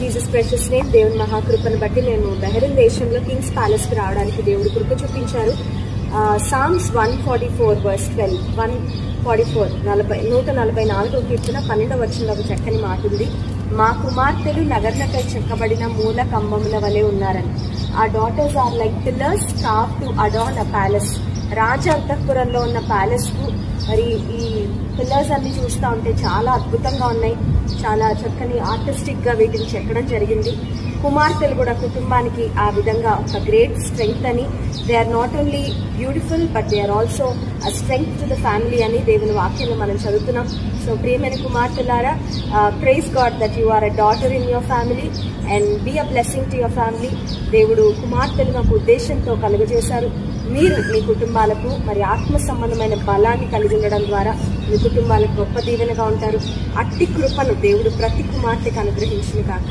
Jesus precious name. దేవుని మహాకృపను బట్టి మేము బహ్రెయిన్ దేశంలో కింగ్స్ ప్యాలెస్ కి రావడానికి దేవుడు కృప చూపించారు. సామ్స్ 144 verse 12, 144 కీర్తన 12వ వచనంలో ఒక చక్కని మాట ఉంది. మా కుమార్తెలు నగర్లపై చెక్కబడిన మూల కంబముల వలె ఉన్నారని. ఆ daughters are like pillars carved to adorn a palace. రాజ అంతఃపురంలో ఉన్న ప్యాలెస్ కు మరి ఈ పిల్లర్స్ అన్ని చూస్తూ ఉంటే చాలా అద్భుతంగా ఉన్నాయి. చాలా చక్కని ఆర్టిస్టిక్ గా వీటిని చెక్కడం జరిగింది. కుమార్తెలు కూడా కుటుంబానికి ఆ విధంగా ఒక గ్రేట్ స్ట్రెంగ్త్ అని, they are not only beautiful but they are also a strength to the family అని దేవుని వాక్యంలో మనం చదువుతున్నాం. సో ప్రియమైన కుమార్తెలారా, praise God that you are a daughter in your family and be a blessing to your family. దేవుడు కుమార్తెలను ఒక ఉద్దేశంతో కలుగజేశారు. మీరు మీ కుటుంబాలకు మరి ఆత్మ సంబంధమైన బలాన్ని కలిగి ఉండడం ద్వారా మీ కుటుంబాలకు గొప్ప దీవెనగా ఉంటారు. అట్టి కృపను దేవుడు ప్రతి కుమార్తెకు అనుగ్రహించును గాక.